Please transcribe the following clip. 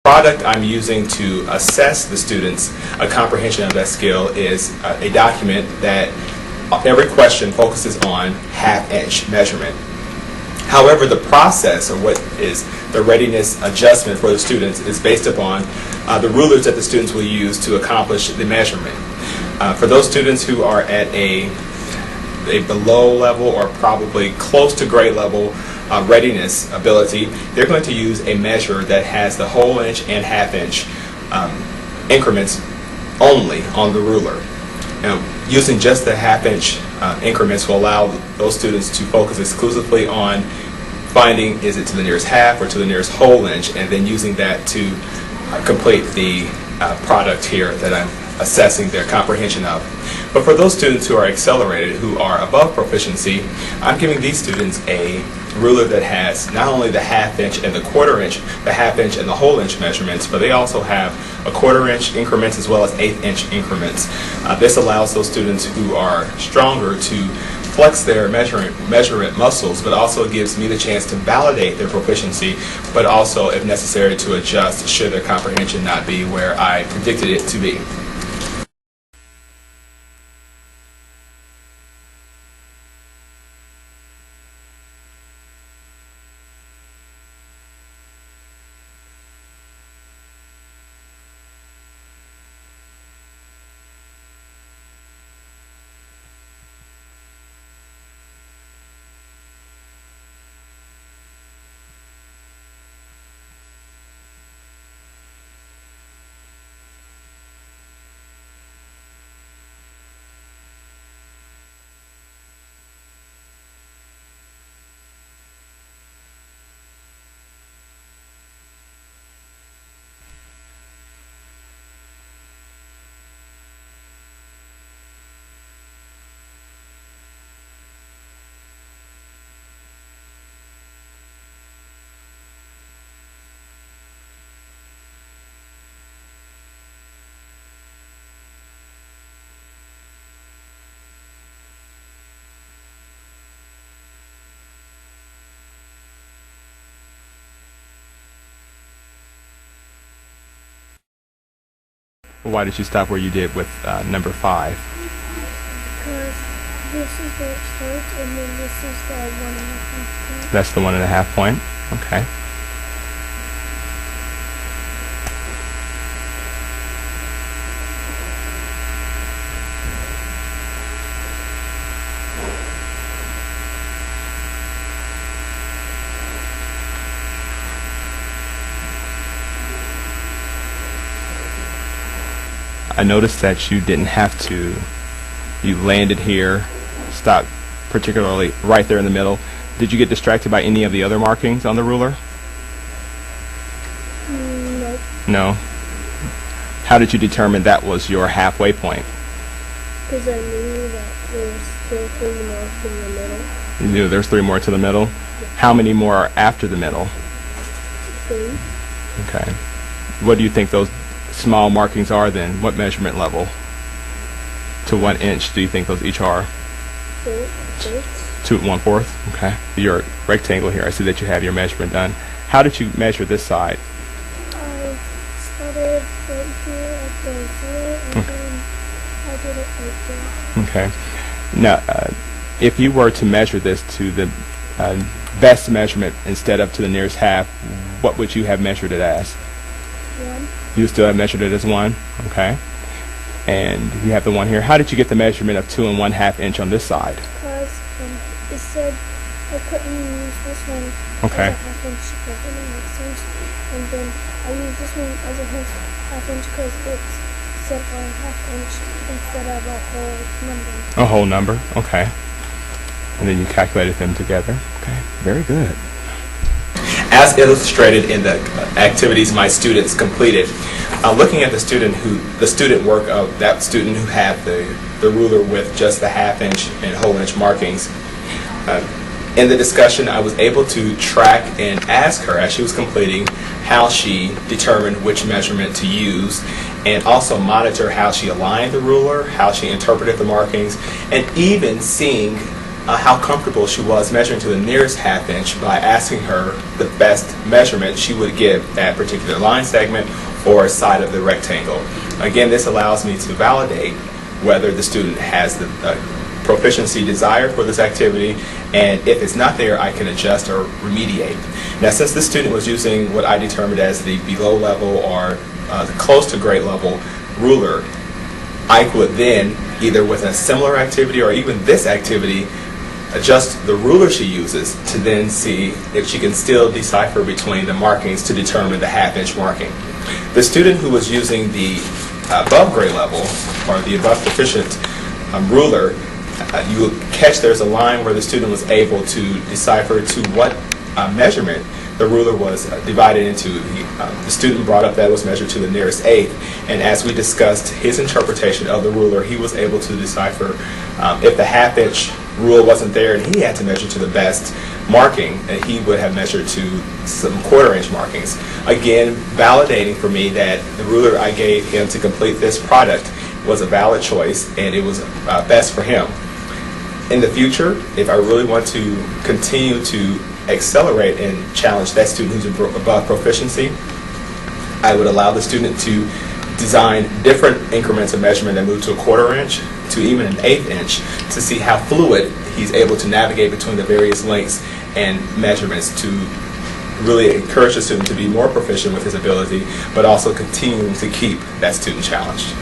product I'm using to assess the student's comprehension of that skill is a document that every question focuses on half-inch measurement. However, the process, or what is the readiness adjustment for the students, is based upon the rulers that the students will use to accomplish the measurement. For those students who are at a below level or probably close to grade level readiness ability, they're going to use a measure that has the whole inch and half inch increments only on the ruler. Now, using just the half inch increments will allow those students to focus exclusively on finding, is it to the nearest half or to the nearest whole inch, and then using that to complete the product here that I'm assessing their comprehension of. But for those students who are accelerated, who are above proficiency, I'm giving these students a ruler that has not only the half inch and the quarter inch, the half inch and the whole inch measurements, but they also have a quarter inch increments as well as eighth inch increments. This allows those students who are stronger to flex their measurement muscles, but also gives me the chance to validate their proficiency, but also, if necessary, to adjust should their comprehension not be where I predicted it to be. Why did you stop where you did with number 5? Because this is where it starts, and then this is the 1.5 point. That's the 1.5 point? Okay. I noticed that you didn't have to. You landed here, stopped particularly right there in the middle. Did you get distracted by any of the other markings on the ruler? Nope. No? How did you determine that was your halfway point? Because I knew that there was still 3 more from the middle. You knew there's 3 more to the middle? Yeah. How many more are after the middle? 3. Okay. What do you think those small markings are then? What measurement level? To 1 inch do you think those each are? 4/4. 2 1/4? Okay. Your rectangle here, I see that you have your measurement done. How did you measure this side? I started right here at the 0, and then I did it right there. Okay. Now, if you were to measure this to the best measurement instead of to the nearest half, what would you have measured it as? 1. You still have measured it as 1? Okay. And you have the 1 here. How did you get the measurement of 2 1/2 inch on this side? Because it said I couldn't use this one Okay. as a half inch, that didn't make sense. And then I used this one as a half inch because it said a half inch instead of a whole number. A whole number? Okay. And then you calculated them together? Okay. Very good. As illustrated in the activities my students completed, looking at the student work of that student who had the ruler with just the half inch and whole inch markings, in the discussion I was able to track and ask her as she was completing how she determined which measurement to use, and also monitor how she aligned the ruler, how she interpreted the markings, and even seeing how comfortable she was measuring to the nearest half inch by asking her the best measurement she would give that particular line segment or side of the rectangle. Again, this allows me to validate whether the student has the proficiency desired for this activity, and if it's not there, I can adjust or remediate. Now, since this student was using what I determined as the below level or close to grade level ruler, I would then, either with a similar activity or even this activity, adjust the ruler she uses to then see if she can still decipher between the markings to determine the half-inch marking. The student who was using the above grade level or the above proficient ruler, you will catch there's a line where the student was able to decipher to what measurement the ruler was divided into. The student brought up that it was measured to the nearest eighth, and as we discussed his interpretation of the ruler, he was able to decipher if the half-inch rule wasn't there and he had to measure to the best marking, and he would have measured to some quarter-inch markings. Again, validating for me that the ruler I gave him to complete this product was a valid choice and it was best for him. In the future, if I really want to continue to accelerate and challenge that student who's above proficiency, I would allow the student to design different increments of measurement that move to a quarter inch to even an eighth inch to see how fluid he's able to navigate between the various lengths and measurements, to really encourage the student to be more proficient with his ability, but also continuing to keep that student challenged.